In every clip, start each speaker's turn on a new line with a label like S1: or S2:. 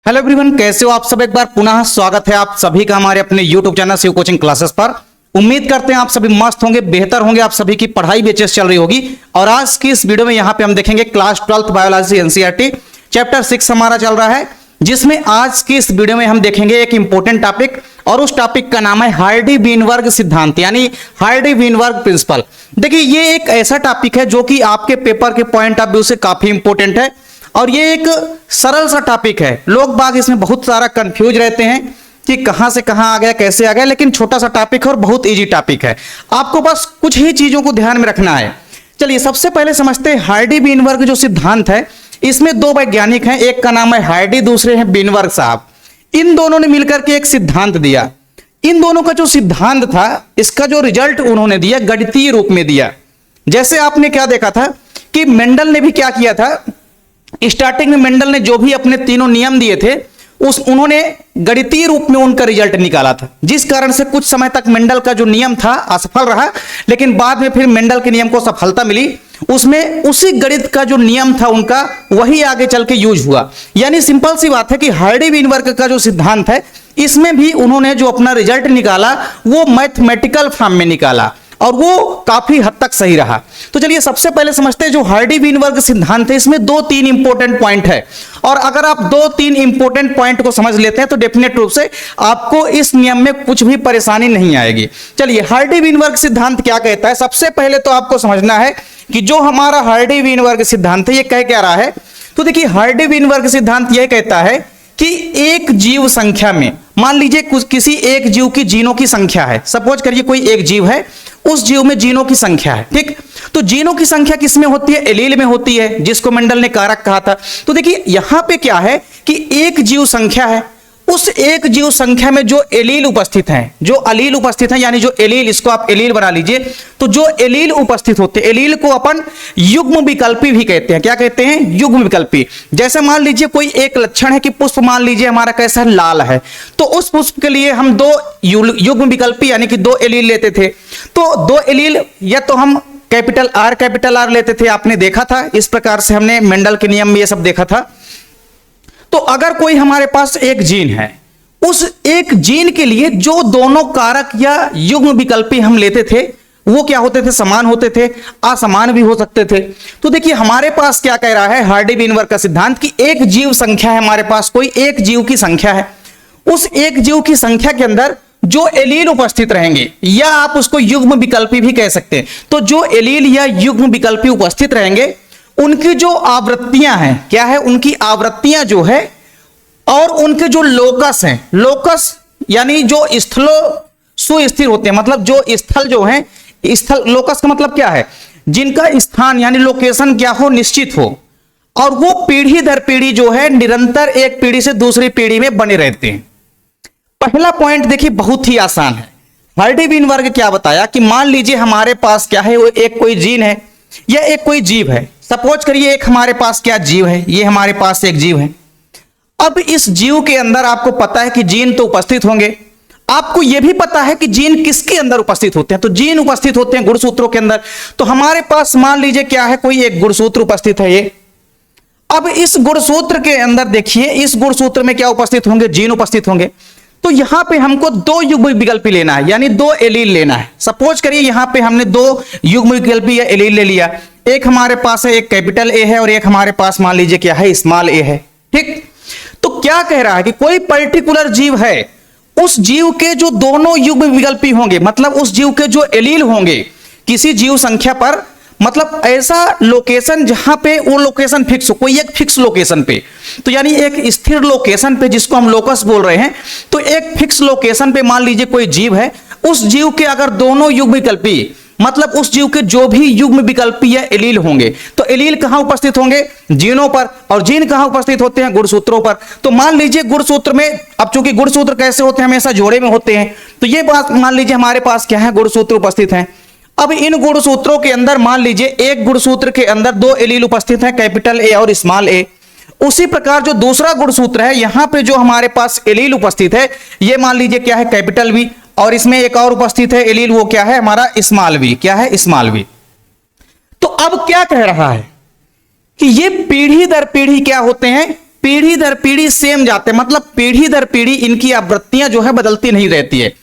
S1: Hello everyone, कैसे हो आप सब। एक बार पुनः स्वागत है आप सभी का हमारे अपने YouTube channel Shiv coaching classes पर। उम्मीद करते हैं आप सभी मस्त होंगे, बेहतर होंगे, आप सभी की पढ़ाई भी अच्छे से चल रही होगी। और आज की इस वीडियो में यहाँ पे हम देखेंगे class 12th biology NCERT chapter 6 हमारा चल रहा है, जिसमें आज की इस वीडियो में हम देखेंगे एक इंपॉर्टेंट टॉपिक, और उस टॉपिक का नाम है हार्डी-वीनबर्ग सिद्धांत, यानी हार्डी-वीनबर्ग प्रिंसिपल। देखिए, ये एक ऐसा टॉपिक है जो कि आपके पेपर के पॉइंट ऑफ व्यू से काफी इंपॉर्टेंट है, और ये एक सरल सा टॉपिक है। लोग बाग इसमें बहुत सारा कंफ्यूज रहते हैं कि कहां से कहां आ गया, कैसे आ गया, लेकिन छोटा सा टॉपिक है और बहुत इजी टॉपिक है। आपको बस कुछ ही चीजों को ध्यान में रखना है। चलिए सबसे पहले समझते हैं हार्डी-वीनबर्ग जो सिद्धांत है। इसमें दो वैज्ञानिक हैं, एक का नाम है हार्डी, दूसरे हैं वीनबर्ग साहब। इन दोनों ने मिलकर के एक सिद्धांत दिया। इन दोनों का जो सिद्धांत था, इसका जो रिजल्ट उन्होंने दिया गणितीय रूप में दिया। जैसे आपने क्या देखा था कि मेंडल ने भी क्या किया था, स्टार्टिंग में मेंडल ने जो भी अपने तीनों नियम दिए थे उन्होंने गणितीय रूप में उनका रिजल्ट निकाला था, जिस कारण से कुछ समय तक मेंडल का जो नियम था असफल रहा, लेकिन बाद में फिर मेंडल के नियम को सफलता मिली। उसमें उसी गणित का जो नियम था उनका, वही आगे चल के यूज हुआ। यानी सिंपल सी बात है कि हार्डी-वीनबर्ग का जो सिद्धांत है, इसमें भी उन्होंने जो अपना रिजल्ट निकाला वो मैथमेटिकल फॉर्म में निकाला, और वो काफी हद तक सही रहा। तो चलिए सबसे पहले समझते हैं जो हार्डी-वीनबर्ग सिद्धांत है, इसमें दो तीन इंपॉर्टेंट पॉइंट है, और अगर आप दो तीन इंपॉर्टेंट पॉइंट को समझ लेते हैं तो डेफिनेट रूप से आपको इस नियम में कुछ भी परेशानी नहीं आएगी। चलिए हार्डी-वीनबर्ग सिद्धांत क्या कहता है। सबसे पहले तो आपको समझना है कि जो हमारा हार्डी-वीनबर्ग सिद्धांत है ये कह क्या रहा है। तो देखिए हार्डी-वीनबर्ग सिद्धांत यह कहता है कि एक जीव संख्या में, मान लीजिए किसी एक जीव की जीनों की संख्या है, सपोज करिए कोई एक जीव है, उस जीव में जीनों की संख्या है, ठीक। तो जीनों की संख्या किसमें होती है, एलील में होती है, जिसको मेंडल ने कारक कहा था। तो देखिए यहां पे क्या है कि एक जीव संख्या है, उस एक जीव संख्या में जो एलील उपस्थित हैं, जो अलील उपस्थित हैं, यानी जो एलील, इसको आप एलील बना लीजिए, तो जो एलील उपस्थित होते हैं, एलील को अपन युग्म विकल्पी भी कहते हैं। क्या कहते हैं, युग्म विकल्पी। जैसे मान लीजिए कोई एक लक्षण है कि पुष्प मान लीजिए हमारा कैसा है, लाल है, तो उस पुष्प के लिए हम दो युग्म विकल्पी यानी कि दो एलील लेते थे। तो दो एलील या तो हम कैपिटल आर लेते थे, आपने देखा था, इस प्रकार से हमने मेंडल के नियम में ये सब देखा था। तो अगर कोई हमारे पास एक जीन है, उस एक जीन के लिए जो दोनों कारक या युग्म विकल्पी हम लेते थे वो क्या होते थे, समान होते थे, असमान भी हो सकते थे। तो देखिए हमारे पास क्या कह रहा है हार्डी-वीनबर्ग का सिद्धांत कि एक जीव संख्या है, हमारे पास कोई एक जीव की संख्या है, उस एक जीव की संख्या के अंदर जो एलील उपस्थित रहेंगे, या आप उसको युग्म विकल्पी भी कह सकते हैं, तो जो एलील या युग्म विकल्पी उपस्थित रहेंगे उनकी जो आवृत्तियां हैं, क्या है, उनकी आवृत्तियां जो है, और उनके जो लोकस हैं, लोकस यानी जो स्थलों सुस्थिर होते हैं, मतलब जो स्थल जो है, स्थल, लोकस का मतलब क्या है, जिनका स्थान यानी लोकेशन क्या हो, निश्चित हो, और वो पीढ़ी दर पीढ़ी जो है निरंतर एक पीढ़ी से दूसरी पीढ़ी में बने रहते हैं। पहला पॉइंट देखिए बहुत ही आसान है। हार्डी-वीनबर्ग क्या बताया कि मान लीजिए हमारे पास क्या है, वो एक कोई जीन है या एक कोई जीव है। सपोज करिए एक हमारे पास क्या जीव है, ये हमारे पास एक जीव है। अब इस जीव के अंदर आपको पता है कि जीन तो उपस्थित होंगे, आपको यह भी पता है कि जीन किसके अंदर उपस्थित होते हैं, तो जीन उपस्थित होते हैं गुणसूत्रों के अंदर। तो हमारे पास मान लीजिए क्या है, कोई एक गुणसूत्र उपस्थित है ये। अब इस गुणसूत्र के अंदर देखिए, इस गुणसूत्र में क्या उपस्थित होंगे, जीन उपस्थित होंगे। तो यहां पे हमको दो युग्म विकल्पी लेना है, यानी दो एलील लेना है। सपोज करिए यहां पे हमने दो युग्म विकल्पी या एलील ले लिया, एक हमारे पास है, एक कैपिटल ए है, और एक हमारे पास मान लीजिए क्या है, स्मॉल ए है, ठीक। तो क्या कह रहा है कि कोई पर्टिकुलर जीव है, उस जीव के जो दोनों युग्म विकल्पी होंगे, मतलब उस जीव के जो एलील होंगे किसी जीव संख्या पर, मतलब ऐसा लोकेशन जहां पे वो लोकेशन फिक्स हो, कोई एक फिक्स लोकेशन पे, तो यानी एक स्थिर लोकेशन पे, जिसको हम लोकस बोल रहे हैं, तो एक फिक्स लोकेशन पे मान लीजिए कोई जीव है, उस जीव के अगर दोनों युग्म विकल्पी, मतलब उस जीव के जो भी युग्म विकल्पी या एलील होंगे, तो एलील कहां उपस्थित होंगे, जीनों पर, और जीन कहां उपस्थित होते हैं, गुणसूत्रों पर। तो मान लीजिए गुणसूत्र में, अब चूंकि गुणसूत्र कैसे होते हैं, हमेशा जोड़े में होते हैं, तो ये बात मान लीजिए हमारे पास क्या है, गुणसूत्र उपस्थित हैं। अब इन गुणसूत्रों के अंदर मान लीजिए एक गुणसूत्र के अंदर दो एलील उपस्थित हैं, कैपिटल ए और स्मॉल ए। उसी प्रकार जो दूसरा गुणसूत्र है, यहां पे जो हमारे पास एलील उपस्थित है, ये मान लीजिए क्या है, कैपिटल वी, और इसमें एक और उपस्थित है एलील, वो क्या है, हमारा स्मॉल वी। क्या है, स्मॉल वी। तो अब क्या कह रहा है कि ये पीढ़ी दर पीढ़ी क्या होते हैं, पीढ़ी दर पीढ़ी सेम जाते हैं, मतलब पीढ़ी दर पीढ़ी इनकी आवृत्तियां जो है बदलती नहीं रहती है।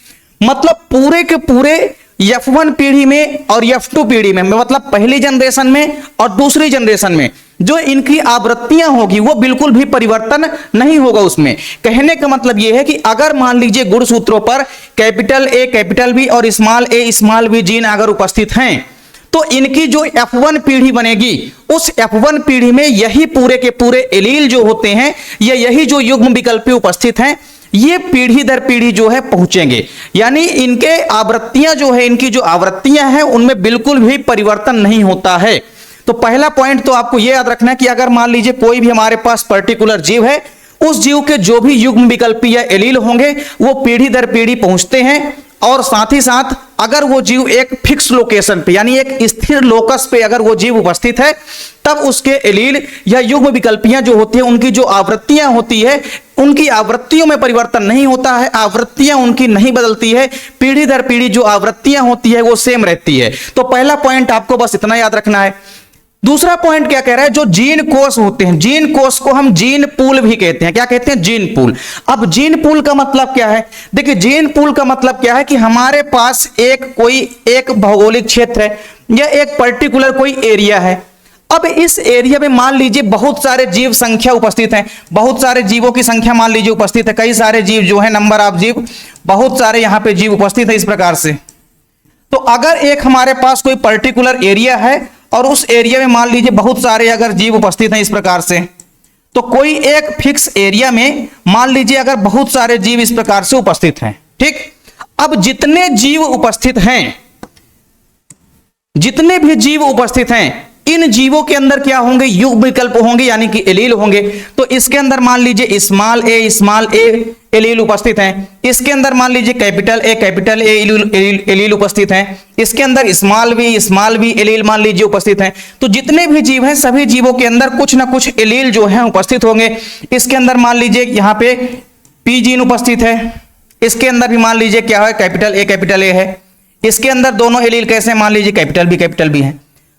S1: मतलब पूरे के पूरे F1 पीढ़ी में और F2 पीढ़ी में, मतलब पहली जनरेशन में और दूसरी जनरेशन में जो इनकी आवृत्तियां होगी वो बिल्कुल भी परिवर्तन नहीं होगा उसमें। कहने का मतलब यह है कि अगर मान लीजिए गुणसूत्रों पर कैपिटल ए कैपिटल बी और स्मॉल बी जीन अगर उपस्थित हैं तो इनकी जो F1 पीढ़ी बनेगी उस F1 पीढ़ी में यही पूरे के पूरे एलील जो होते हैं या यही जो युग्म विकल्पी उपस्थित हैं ये पीढ़ी दर पीढ़ी जो है पहुंचेंगे। यानी इनके आवृत्तियां जो है, इनकी जो आवृत्तियां हैं उनमें बिल्कुल भी परिवर्तन नहीं होता है। तो पहला पॉइंट तो आपको यह याद रखना है कि अगर मान लीजिए कोई भी हमारे पास पर्टिकुलर जीव है, उस जीव के जो भी युग्म विकल्पी या एलील होंगे वो पीढ़ी दर पीढ़ी पहुंचते हैं। और साथ ही साथ अगर वो जीव एक फिक्स लोकेशन पे यानी एक स्थिर लोकस पे अगर वो जीव उपस्थित है तब उसके एलील या युग्म विकल्पियां जो होती है उनकी जो आवृत्तियां होती है उनकी आवृत्तियों में परिवर्तन नहीं होता है, आवृत्तियां उनकी नहीं बदलती है, पीढ़ी दर पीढ़ी जो आवृत्तियां होती है वो सेम रहती है। तो पहला पॉइंट आपको बस इतना याद रखना है। दूसरा पॉइंट क्या कह रहा है, जो जीन कोष होते हैं, जीन कोष को हम जीन पूल भी कहते हैं। क्या कहते हैं? Gene pool. अब जीन पूल का मतलब क्या है? देखिए जीन पूल का मतलब क्या है कि हमारे पास एक भौगोलिक क्षेत्र है या एक पर्टिकुलर कोई एरिया है। अब इस एरिया में मान लीजिए बहुत सारे जीव संख्या उपस्थित हैं, बहुत सारे जीवों की संख्या मान लीजिए उपस्थित है, कई सारे जीव जो है, नंबर ऑफ जीव, बहुत सारे यहां पे जीव उपस्थित है इस प्रकार से। तो अगर एक हमारे पास कोई पर्टिकुलर एरिया है और उस एरिया में मान लीजिए बहुत सारे अगर जीव उपस्थित हैं इस प्रकार से, तो कोई एक फिक्स एरिया में मान लीजिए अगर बहुत सारे जीव इस प्रकार से उपस्थित हैं, ठीक। अब जितने जीव उपस्थित हैं, जितने भी जीव उपस्थित हैं, इन जीवों के अंदर क्या होंगे? युग्म विकल्प होंगे यानी कि एलील होंगे। तो इसके अंदर मान लीजिए स्मॉल ए एलील उपस्थित हैं, इसके अंदर मान लीजिए कैपिटल ए एलील उपस्थित हैं, इसके अंदर स्मॉल बी एलील मान लीजिए उपस्थित हैं। तो जितने भी जीव हैं सभी जीवों के अंदर कुछ ना कुछ एलील जो है उपस्थित होंगे। इसके अंदर मान लीजिए यहाँ पे पी जीन उपस्थित है, इसके अंदर भी मान लीजिए क्या है? कैपिटल ए है। इसके अंदर दोनों एलील कैसे? मान लीजिए कैपिटल बी है।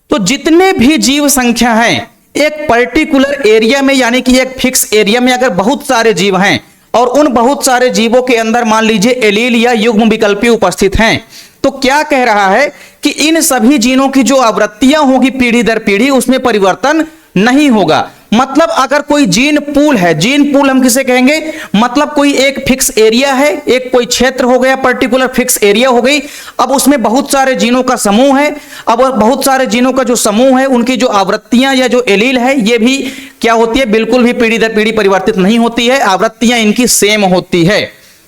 S1: तो जितने भी जीव संख्या हैं एक पर्टिकुलर एरिया में यानी कि एक फिक्स एरिया में अगर बहुत सारे जीव हैं और उन बहुत सारे जीवों के अंदर मान लीजिए एलील या युग्म विकल्पी उपस्थित हैं, तो क्या कह रहा है कि इन सभी जीनों की जो आवृत्तियां होगी पीढ़ी दर पीढ़ी उसमें परिवर्तन नहीं होगा। मतलब अगर कोई जीन पूल है, जीन पूल हम किसे कहेंगे? मतलब कोई एक फिक्स एरिया है, एक कोई क्षेत्र हो गया, पर्टिकुलर फिक्स एरिया हो गई। अब उसमें बहुत सारे जीनों का समूह है। अब बहुत सारे जीनों का जो समूह है उनकी जो आवृत्तियां या जो एलील है ये भी क्या होती है? बिल्कुल भी पीढ़ी दर पीढ़ी परिवर्तित नहीं होती है, आवृत्तियां इनकी सेम होती है।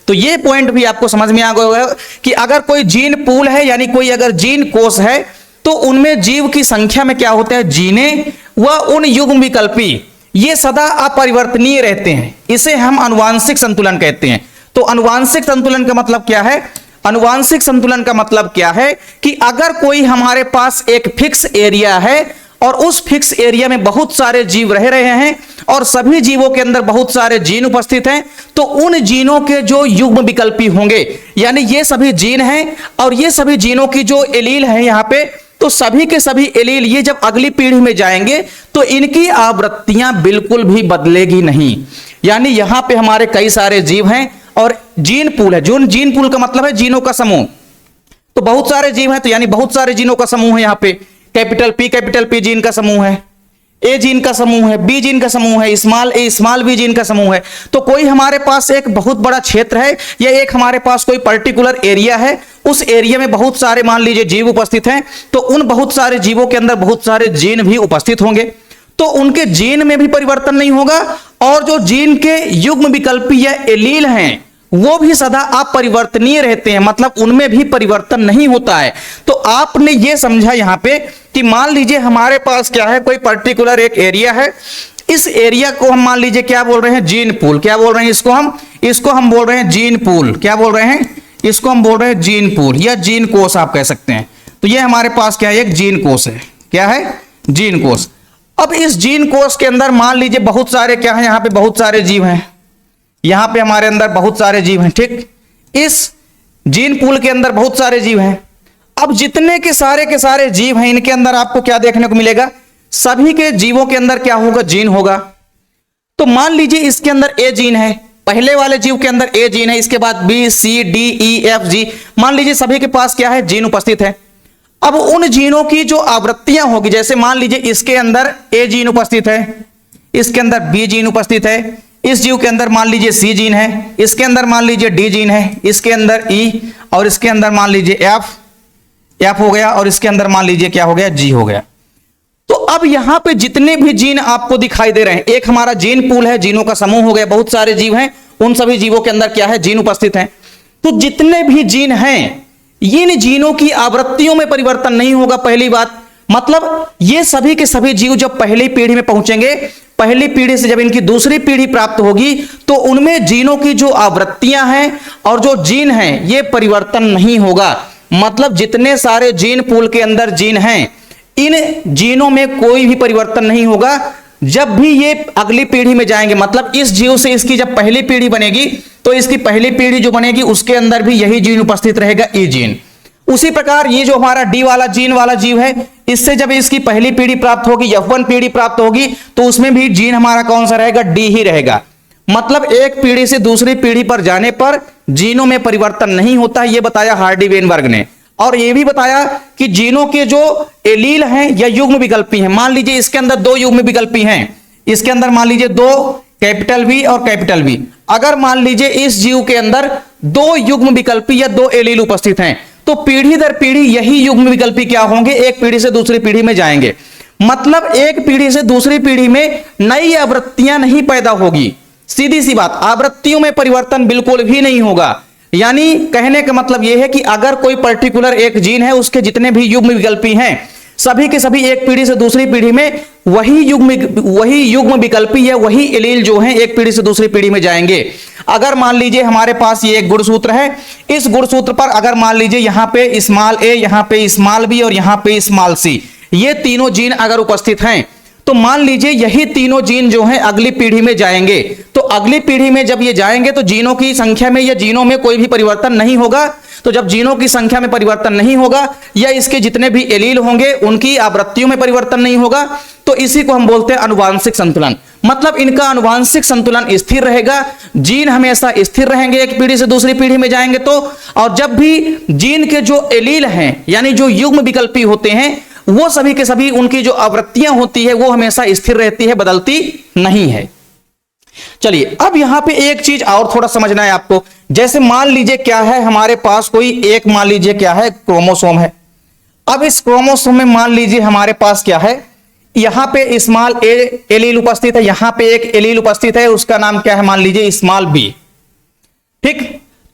S1: तो ये पॉइंट भी आपको समझ में आ गया कि अगर कोई जीन पूल है यानी कोई अगर जीन कोष है तो उनमें जीव की संख्या में क्या होता है? जीने व उन युग्म विकल्पी ये सदा अपरिवर्तनीय रहते हैं। इसे हम आनुवांशिक संतुलन कहते हैं। तो आनुवांशिक संतुलन का मतलब क्या है? आनुवांशिक संतुलन का मतलब क्या है कि अगर कोई हमारे पास एक फिक्स एरिया है और उस फिक्स एरिया में बहुत सारे जीव रह रहे हैं और सभी जीवों के अंदर बहुत सारे जीन उपस्थित हैं, तो उन जीनों के जो युग्म विकल्पी होंगे यानी ये सभी जीन हैं और ये सभी जीनों की जो एलील है यहाँ पे, तो सभी के सभी एलील ये जब अगली पीढ़ी में जाएंगे तो इनकी आवृत्तियां बिल्कुल भी बदलेगी नहीं। यानी यहां पे हमारे कई सारे जीव हैं और जीन पूल है। जो जीन पूल का मतलब है जीनों का समूह। तो बहुत सारे जीव हैं तो यानी बहुत सारे जीनों का समूह है। यहाँ पे कैपिटल पी जीन का समूह है, ए जीन का समूह है, बी जीन का समूह है, स्मॉल बी जीन का समूह है। तो कोई हमारे पास एक बहुत बड़ा क्षेत्र है या एक हमारे पास कोई पर्टिकुलर एरिया है, उस एरिया में बहुत सारे मान लीजिए जीव उपस्थित हैं, तो उन बहुत सारे जीवों के अंदर बहुत सारे जीन भी उपस्थित होंगे। तो उनके जीन में भी परिवर्तन नहीं होगा और जो जीन के युग्म विकल्पी या एलील हैं वो भी सदा अपरिवर्तनीय रहते हैं, मतलब उनमें भी परिवर्तन नहीं होता है। तो आपने ये समझा यहाँ पे कि मान लीजिए हमारे पास क्या है? कोई पर्टिकुलर एक एरिया है। इस एरिया को हम मान लीजिए क्या बोल रहे हैं? Gene pool. क्या बोल रहे हैं इसको हम बोल रहे हैं जीन पूल। क्या बोल रहे हैं? इसको हम बोल रहे हैं जीन पूल या जीन कोष आप कह सकते हैं। तो ये हमारे पास क्या है? एक जीन कोष है। क्या है? जीन कोष। अब इस जीन कोष के अंदर मान लीजिए बहुत सारे क्या है? यहाँ पे बहुत सारे जीव हैं, यहाँ पे हमारे अंदर बहुत सारे जीव हैं, ठीक। इस जीन पूल के अंदर बहुत सारे जीव हैं। अब जितने के सारे जीव हैं इनके अंदर आपको क्या देखने को मिलेगा? सभी के जीवों के अंदर क्या होगा? जीन होगा। तो मान लीजिए इसके अंदर ए जीन है, पहले वाले जीव के अंदर ए जीन है, इसके बाद B C D E F G, मान लीजिए सभी के पास क्या है, जीन उपस्थित है। अब उन जीनों की जो आवृत्तियां होगी, जैसे मान लीजिए इसके अंदर ए जीन उपस्थित है, इसके अंदर बी जीन उपस्थित है, इस जीव के अंदर मान लीजिए सी जीन है, इसके अंदर मान लीजिए डी जीन है, इसके अंदर ई, और इसके अंदर मान लीजिए एफ हो गया, और इसके अंदर मान लीजिए क्या हो गया, जी हो गया। तो अब यहां पे जितने भी जीन आपको दिखाई दे रहे हैं, एक हमारा जीन पूल है, जीनों का समूह हो गया, बहुत सारे जीव हैं, उन सभी जीवों के अंदर क्या है, जीन उपस्थित हैं। तो जितने भी जीन हैं, इन जीनों की आवृत्तियों में परिवर्तन नहीं होगा। पहली बात, मतलब ये सभी के सभी जीव जब पहली पीढ़ी में पहुंचेंगे, पहली पीढ़ी से जब इनकी दूसरी पीढ़ी प्राप्त होगी, तो उनमें जीनों की जो आवृत्तियां हैं और जो जीन हैं, ये परिवर्तन नहीं होगा। मतलब जितने सारे जीन पूल के अंदर जीन हैं, इन जीनों में कोई भी परिवर्तन नहीं होगा। जब भी ये अगली पीढ़ी में जाएंगे, मतलब इस जीव से इसकी जब पहली पीढ़ी बनेगी, तो इसकी पहली पीढ़ी जो बनेगी उसके अंदर भी यही जीन उपस्थित रहेगा, ई जीन। उसी प्रकार ये जो हमारा डी वाला जीन वाला जीव है, इससे जब इसकी पहली पीढ़ी प्राप्त होगी, F1 पीढ़ी प्राप्त होगी, तो उसमें भी जीन हमारा कौन सा रहेगा, डी ही रहेगा। मतलब एक पीढ़ी से दूसरी पीढ़ी पर जाने पर जीनों में परिवर्तन नहीं होता, यह बताया हार्डी वेनबर्ग ने। और यह भी बताया कि जीनों के जो एलील हैं या युग्म विकल्पी हैं, मान लीजिए इसके अंदर दो युग्म विकल्पी हैं, इसके अंदर मान लीजिए दो कैपिटल वी और कैपिटल वी। अगर मान लीजिए इस जीव के अंदर दो युग्म विकल्पी या दो एलील उपस्थित हैं, तो पीढ़ी दर पीढ़ी यही युग्म विकल्पी क्या होंगे, एक पीढ़ी से दूसरी पीढ़ी में जाएंगे। मतलब एक पीढ़ी से दूसरी पीढ़ी में नई आवृत्तियां नहीं पैदा होगी। सीधी सी बात, आवृत्तियों में परिवर्तन बिल्कुल भी नहीं होगा। यानी कहने का मतलब यह है कि अगर कोई पर्टिकुलर एक जीन है, उसके जितने भी युग्म विकल्पी हैं, सभी के सभी एक पीढ़ी से दूसरी पीढ़ी में वही युग्म विकल्पी या वही एलील जो है एक पीढ़ी से दूसरी पीढ़ी में जाएंगे। अगर मान लीजिए हमारे पास ये एक गुणसूत्र है, इस गुणसूत्र पर अगर मान लीजिए यहां पे स्मॉल ए, यहां पे स्मॉल बी और यहां पे स्मॉल सी, ये तीनों जीन अगर उपस्थित हैं, तो मान लीजिए यही तीनों जीन जो हैं अगली पीढ़ी में जाएंगे। तो अगली पीढ़ी में जब ये जाएंगे, तो जीनों की संख्या में या जीनों में कोई भी परिवर्तन नहीं होगा। तो जब जीनों की संख्या में परिवर्तन नहीं होगा या इसके जितने भी एलील होंगे उनकी आवृत्तियों में परिवर्तन नहीं होगा, तो इसी को हम बोलते हैं अनुवांशिक संतुलन। मतलब इनका अनुवांशिक संतुलन स्थिर रहेगा, जीन हमेशा स्थिर रहेंगे, एक पीढ़ी से दूसरी पीढ़ी में जाएंगे तो। और जब भी जीन के जो एलील हैं यानी जो युग्म विकल्पी होते हैं, वो सभी के सभी उनकी जो आवृत्तियां होती है वो हमेशा स्थिर रहती है, बदलती नहीं है। चलिए अब यहां पे एक चीज और थोड़ा समझना है आपको। जैसे मान लीजिए क्या है, हमारे पास कोई एक मान लीजिए क्या है, क्रोमोसोम है। अब इस क्रोमोसोम में मान लीजिए हमारे पास क्या है, यहां पे स्मॉल ए एलील उपस्थित है, यहां पे एक एलील उपस्थित है, उसका नाम क्या है, मान लीजिए स्मॉल बी। ठीक,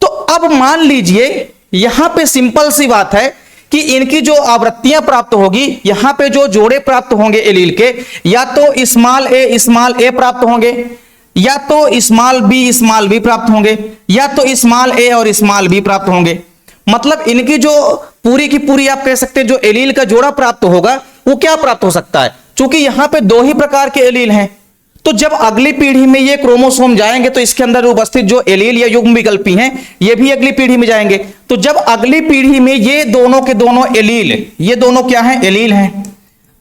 S1: तो अब मान लीजिए यहां पे सिंपल सी बात है कि इनकी जो आवृत्तियां प्राप्त होगी, यहां पे जो जोड़े प्राप्त होंगे एलील के, या तो स्मॉल ए प्राप्त होंगे, या तो स्मॉल बी प्राप्त होंगे, या तो स्मॉल ए और स्मॉल बी प्राप्त होंगे। मतलब इनकी जो पूरी की पूरी आप कह सकते हैं जो एलील का जोड़ा प्राप्त होगा वो क्या प्राप्त हो सकता है, क्योंकि यहां पे दो ही प्रकार के एलील हैं। तो जब अगली पीढ़ी में ये क्रोमोसोम जाएंगे, तो इसके अंदर उपस्थित जो एलील या युग्म विकल्पी हैं ये भी अगली पीढ़ी में जाएंगे। तो जब अगली पीढ़ी में ये दोनों के दोनों एलील, ये दोनों क्या हैं, एलील हैं,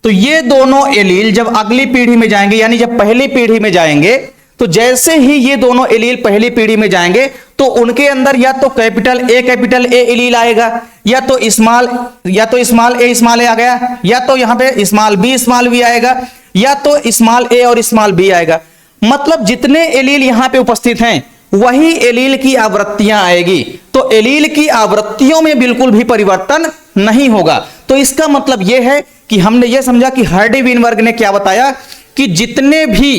S1: तो ये दोनों एलील जब अगली पीढ़ी में जाएंगे, यानी जब पहली पीढ़ी में जाएंगे, तो जैसे ही ये दोनों एलील पहली पीढ़ी में जाएंगे, तो उनके अंदर या तो कैपिटल ए एलील आएगा, या तो स्मॉल ए आ गया, या तो यहां पे स्मॉल बी आएगा, या तो स्मॉल ए और स्मॉल बी आएगा। मतलब जितने एलील यहां पे उपस्थित हैं वही एलील की आवृत्तियां आएगी। तो एलील की आवृत्तियों में बिल्कुल भी परिवर्तन नहीं होगा। तो इसका मतलब यह है कि हमने यह समझा कि हार्डी वेनबर्ग ने क्या बताया कि जितने भी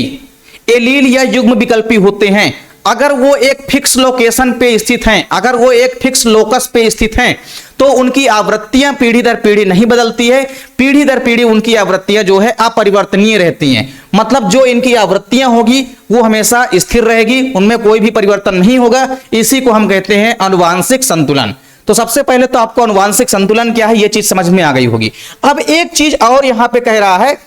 S1: एलील या युग्म विकल्पी होते हैं, अगर वो एक फिक्स लोकेशन पे स्थित हैं, अगर वो एक फिक्स लोकस पे स्थित हैं, तो उनकी आवृत्तियां पीढ़ी दर पीढ़ी नहीं बदलती है। पीढ़ी दर पीढ़ी उनकी आवृत्तियां जो है अपरिवर्तनीय रहती हैं। मतलब जो इनकी आवृत्तियां होगी वो हमेशा स्थिर रहेगी, उनमें कोई भी परिवर्तन नहीं होगा। इसी को हम कहते हैं अनुवांशिक संतुलन। तो सबसे पहले तो आपको अनुवांशिक संतुलन क्या है ये चीज समझ में आ गई होगी। अब एक चीज और यहां पे कह रहा है,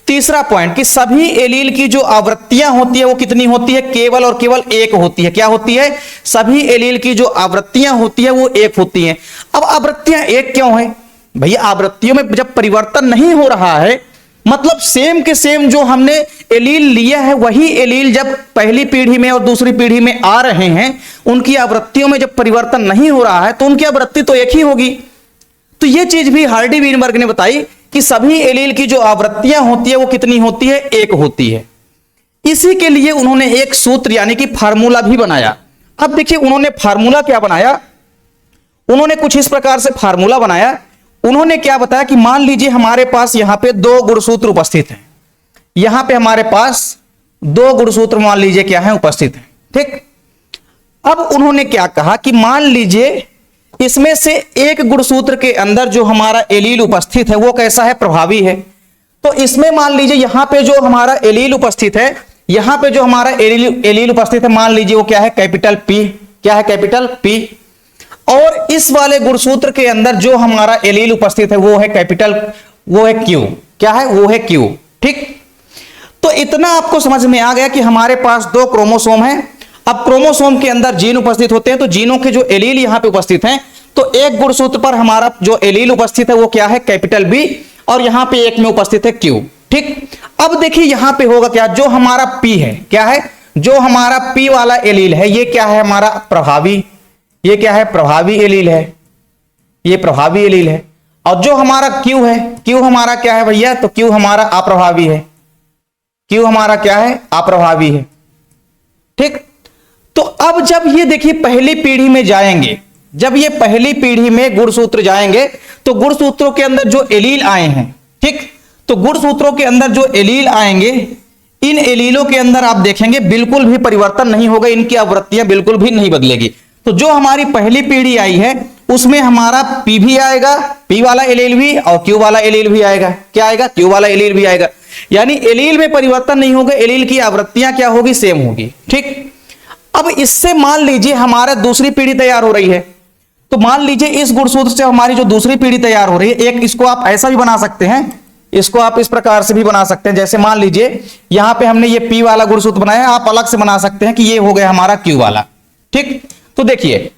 S1: तीसरा पॉइंट, कि सभी एलील की जो आवृत्तियां होती है वो कितनी होती है, केवल और केवल एक होती है। क्या होती है, सभी एलील की जो आवृत्तियां होती है वो एक होती हैं। अब आवृत्तियां एक क्यों है भैया, आवृत्तियों में जब परिवर्तन नहीं हो रहा है मतलब सेम के सेम जो हमने एलील लिया है वही एलील जब पहली पीढ़ी में और दूसरी पीढ़ी में आ रहे हैं, उनकी आवृत्तियों में जब परिवर्तन नहीं हो रहा है तो उनकी आवृत्ति तो एक ही होगी। तो यह चीज भी हार्डी वीनबर्ग ने बताई कि सभी एलील की जो आवृत्तियां होती है वो कितनी होती है, एक होती है। इसी के लिए उन्होंने एक सूत्र यानी कि फार्मूला भी बनाया। अब देखिए उन्होंने फार्मूला क्या बनाया, उन्होंने कुछ इस प्रकार से फार्मूला बनाया। उन्होंने क्या बताया कि मान लीजिए हमारे पास यहां पे दो गुणसूत्र उपस्थित हैं, यहां पे हमारे पास दो गुणसूत्र मान लीजिए क्या है उपस्थित हैं, ठीक। अब उन्होंने क्या कहा कि मान लीजिए इसमें से एक गुणसूत्र के अंदर जो हमारा एलील उपस्थित है वो कैसा है, प्रभावी है। तो इसमें मान लीजिए यहां पे जो हमारा एलील उपस्थित है, यहां पे जो हमारा एलील उपस्थित है मान लीजिए वो क्या है, कैपिटल पी। क्या है, कैपिटल पी। और इस वाले गुणसूत्र के अंदर जो हमारा एलील उपस्थित है वो है कैपिटल, वो है क्यू। क्या है, वो है क्यू, ठीक। तो इतना आपको समझ में आ गया कि हमारे पास दो क्रोमोसोम है। अब क्रोमोसोम के अंदर जीन उपस्थित होते हैं, तो जीनों के जो एलील यहां पे उपस्थित हैं, तो एक गुणसूत्र पर हमारा जो एलील उपस्थित है वो क्या है, कैपिटल बी, और यहां पे एक में उपस्थित है क्यू, ठीक। अब देखिए यहां पे होगा क्या, जो हमारा पी है, क्या है, जो हमारा पी वाला एलील है ये क्या है, हमारा प्रभावी, ये क्या है, प्रभावी एलील है, ये प्रभावी एलील है। और जो हमारा क्यू है, क्यू हमारा क्या है भैया, तो क्यू हमारा अप्रभावी है, क्यू हमारा क्या है, अप्रभावी है, ठीक। तो अब जब ये देखिए पहली पीढ़ी में जाएंगे, जब ये पहली पीढ़ी में गुणसूत्र जाएंगे तो गुणसूत्रों के अंदर जो एलील आए हैं, ठीक, तो गुणसूत्रों के अंदर जो एलील आएंगे, इन एलीलों के अंदर आप देखेंगे बिल्कुल भी परिवर्तन नहीं होगा, इनकी आवृत्तियां बिल्कुल भी नहीं बदलेगी। तो जो हमारी पहली पीढ़ी आई है उसमें हमारा पी भी आएगा, पी वाला एलील भी, और क्यू वाला एलील भी आएगा। क्या आएगा, क्यू वाला एलील भी आएगा। यानी एलील में परिवर्तन नहीं होगा, एलील की आवृत्तियां क्या होगी, सेम होगी, ठीक। अब इससे मान लीजिए हमारा दूसरी पीढ़ी तैयार हो रही है, तो मान लीजिए इस गुणसूत्र से हमारी जो दूसरी पीढ़ी तैयार हो रही है, एक इसको आप ऐसा भी बना सकते हैं, इसको आप इस प्रकार से भी बना सकते हैं, जैसे मान लीजिए यहां पे हमने ये पी वाला गुणसूत्र बनाया, आप अलग से बना सकते हैं कि ये हो गया हमारा क्यू वाला, ठीक। तो देखिए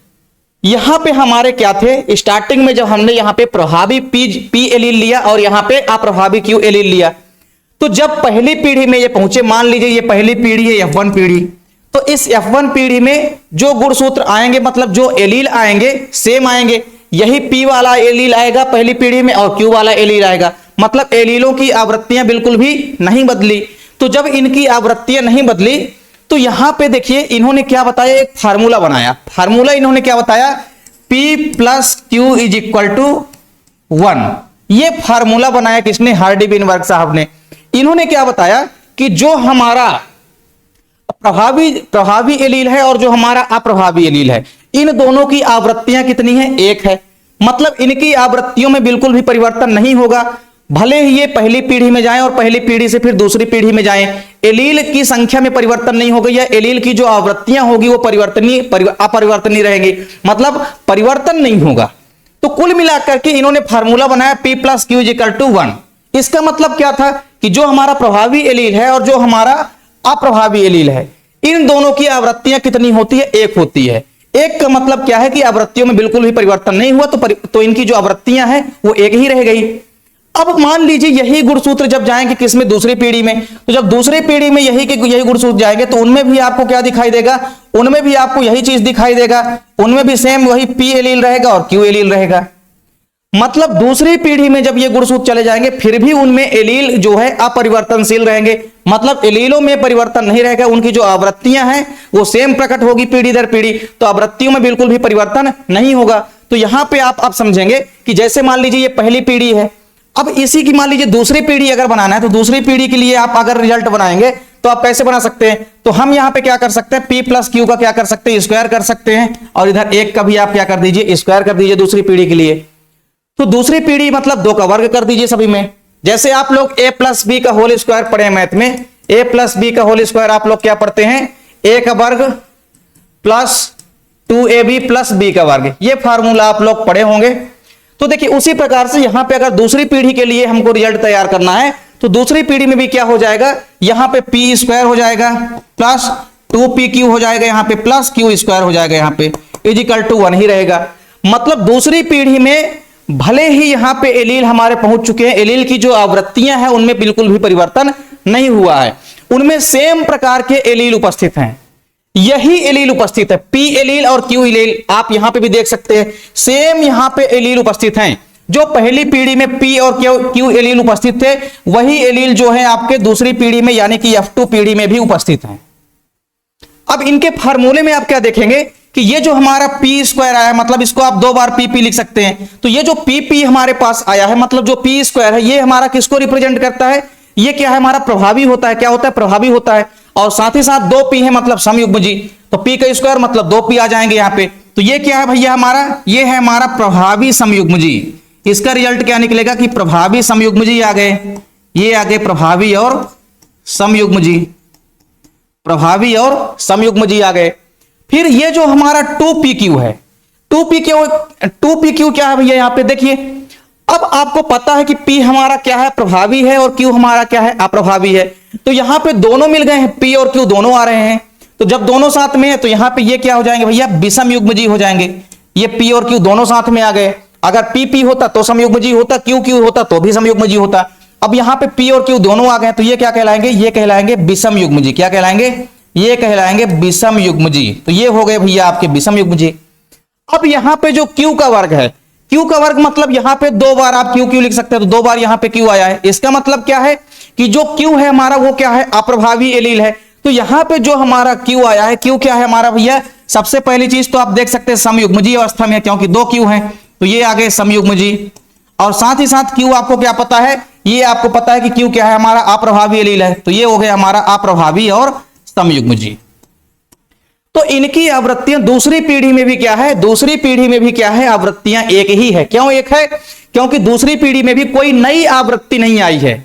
S1: यहां पे हमारे क्या थे, स्टार्टिंग में जब हमने यहां पे प्रभावी पी एलील लिया और यहां पे अप्रभावी क्यू एलील लिया, तो जब पहली पीढ़ी में ये पहुंचे, मान लीजिए ये पहली पीढ़ी है F1 पीढ़ी, तो इस F1 पीढ़ी में जो गुणसूत्र आएंगे, मतलब जो एलील आएंगे सेम आएंगे, यही पी वाला एलील आएगा पहली पीढ़ी में और क्यू वाला एलील आएगा, मतलब एलीलों की आवृत्तियां बिल्कुल भी नहीं बदली। तो जब इनकी आवृत्तियां नहीं बदली तो यहां पे देखिए इन्होंने क्या बताया, एक फार्मूला बनाया। फार्मूला इन्होंने क्या बताया, P plus Q is equal to 1। ये फार्मूला बनाया किसने, हार्डी वीनबर्ग साहब ने। इन्होंने क्या बताया कि जो हमारा प्रभावी एलील है और जो हमारा अप्रभावी एलील है, इन दोनों की आवृत्तियां कितनी है, एक है। मतलब इनकी आवृत्तियों में बिल्कुल भी परिवर्तन नहीं होगा, भले ही ये पहली पीढ़ी में जाएं और पहली पीढ़ी से फिर दूसरी पीढ़ी में जाएं, एलील की संख्या में परिवर्तन नहीं होगा, या एलील की जो आवृत्तियां होगी वो अपरिवर्तनीय रहेंगी, मतलब परिवर्तन नहीं होगा। तो कुल मिलाकर के इन्होंने फार्मूला बनाया P plus Q is equal to 1। इसका मतलब क्या था कि जो हमारा प्रभावी एलील है और जो हमारा अप्रभावी एलील है, इन दोनों की आवृत्तियां कितनी होती है, एक होती है। एक का मतलब क्या है कि आवृत्तियों में बिल्कुल भी परिवर्तन नहीं हुआ, तो इनकी जो आवृत्तियां हैं वो एक ही रह गई। अब मान लीजिए यही गुणसूत्र जब जाएंगे किसमें, दूसरी पीढ़ी में, तो जब दूसरी पीढ़ी में यही गुणसूत्र जाएंगे तो उनमें भी आपको क्या दिखाई देगा, उनमें भी आपको यही चीज दिखाई देगा, उनमें भी सेम वही पी एलील रहेगा और क्यू एलील रहेगा। मतलब दूसरी पीढ़ी में जब ये गुणसूत्र चले जाएंगे फिर भी उनमें एलील जो है अपरिवर्तनशील रहेंगे, मतलब एलीलों में परिवर्तन नहीं रहेगा, उनकी जो आवृत्तियां हैं वो सेम प्रकट होगी पीढ़ी दर पीढ़ी, तो आवृत्तियों में बिल्कुल भी परिवर्तन नहीं होगा। तो यहां पे आप समझेंगे कि जैसे मान लीजिए ये पहली पीढ़ी है, अब इसी की मान लीजिए दूसरी पीढ़ी अगर बनाना है, तो दूसरी पीढ़ी के लिए आप अगर रिजल्ट बनाएंगे तो आप कैसे बना सकते हैं, तो हम यहां पे क्या कर सकते हैं, P प्लस क्यू का क्या कर सकते हैं, स्क्वायर कर सकते हैं, और इधर एक का भी आप क्या कर दीजिए, स्क्वायर कर दीजिए दूसरी पीढ़ी के लिए। तो दूसरी पीढ़ी मतलब 2 का वर्ग कर दीजिए सभी में। जैसे आप लोग a प्लस बी का होल स्क्वायर पढ़े हैं मैथ में, a प्लस बी का होल स्क्वायर आप लोग क्या पढ़ते हैं, a का वर्ग प्लस 2ab प्लस b का वर्ग, ये फार्मूला आप लोग पढ़े होंगे। तो देखिए उसी प्रकार से यहां पे अगर दूसरी पीढ़ी के लिए हमको रिजल्ट तैयार करना है, तो दूसरी पीढ़ी में भी क्या हो जाएगा, यहां पे p स्क्वायर हो जाएगा प्लस 2pq हो जाएगा, यहां पे प्लस q स्क्वायर हो जाएगा, यहां पे इज इक्वल टू 1 ही रहेगा। मतलब दूसरी पीढ़ी में भले ही यहाँ पे एलील हमारे पहुंच चुके हैं, एलील की जो आवृत्तियां हैं उनमें बिल्कुल भी परिवर्तन नहीं हुआ है, उनमें सेम प्रकार के एलील उपस्थित हैं। यही एलील उपस्थित है, पी एलील और क्यू एलील आप यहां पे भी देख सकते हैं, सेम यहां पे एलील उपस्थित हैं। जो पहली पीढ़ी में पी और क्यू एलील उपस्थित थे, वही एलील जो है आपके दूसरी पीढ़ी में यानी कि F2 पीढ़ी में भी उपस्थित हैं। अब इनके फार्मूले में आप क्या देखेंगे कि ये जो हमारा पी स्क्वायर आया, मतलब इसको आप 2 बार पी लिख सकते हैं। तो ये जो पी हमारे पास आया है, मतलब जो पी स्क्वायर है, ये हमारा किसको रिप्रेजेंट करता है? ये क्या है? हमारा प्रभावी होता है। क्या होता है? प्रभावी होता है। और साथ ही साथ 2p है मतलब समयुग्मजी, तो p का स्क्वायर मतलब 2p आ जाएंगे यहाँ पे। तो ये क्या है भैया हमारा? ये है हमारा प्रभावी समयुग्मजी। इसका रिजल्ट क्या निकलेगा कि प्रभावी समयुग्मजी आ गए, ये आ गए प्रभावी और समयुग्मजी, प्रभावी और समयुग्मजी आ गए। फिर ये जो हमारा 2pq है, 2pq क्या है भैया? यहाँ पे देखिए, अब आपको पता है कि p हमारा क्या है? प्रभावी है, और q हमारा क्या है? अप्रभावी है। तो यहां पे दोनों मिल गए हैं, p और q दोनों आ रहे हैं। तो जब दोनों साथ में है तो यहां पे ये क्या हो जाएंगे भैया? विषमयुग्मजी हो जाएंगे। ये p और q दोनों साथ में आ गए। अगर p होता तो समयुग्मजी होता, q होता तो भी समयुग्मजी होता। अब यहां पे p और q दोनों आ गए, तो ये क्या कहलाएंगे? ये कहलाएंगे विषमयुग्मजी। क्या कहलाएंगे? ये कहलाएंगे विषमयुग्मजी। तो ये हो गए भैया आपके विषमयुग्मजी। अब यहां पे जो q का वर्ग है, q का वर्ग मतलब यहां पे 2 बार आप q लिख सकते हैं, तो 2 बार यहां पे q आया है। इसका मतलब क्या है कि जो q है हमारा वो क्या है? अप्रभावी एलील है। तो यहां पे जो हमारा q आया है, q क्या है हमारा भैया? सबसे पहली चीज तो आप देख सकते हैं समयुग्मजी अवस्था में, क्योंकि 2 q हैं, तो ये आ गए समयुग्मजी। और साथ ही साथ q आपको क्या पता है? ये आपको पता है कि q क्या है? हमारा अप्रभावी एलील है। तो ये हो गया हमारा अप्रभावी और समयुग्मजी। तो इनकी आवृत्तियां दूसरी पीढ़ी में भी क्या है? दूसरी पीढ़ी में भी क्या है? आवृत्तियां एक ही है। क्यों एक है? क्योंकि दूसरी पीढ़ी में भी कोई नई आवृत्ति नहीं आई है,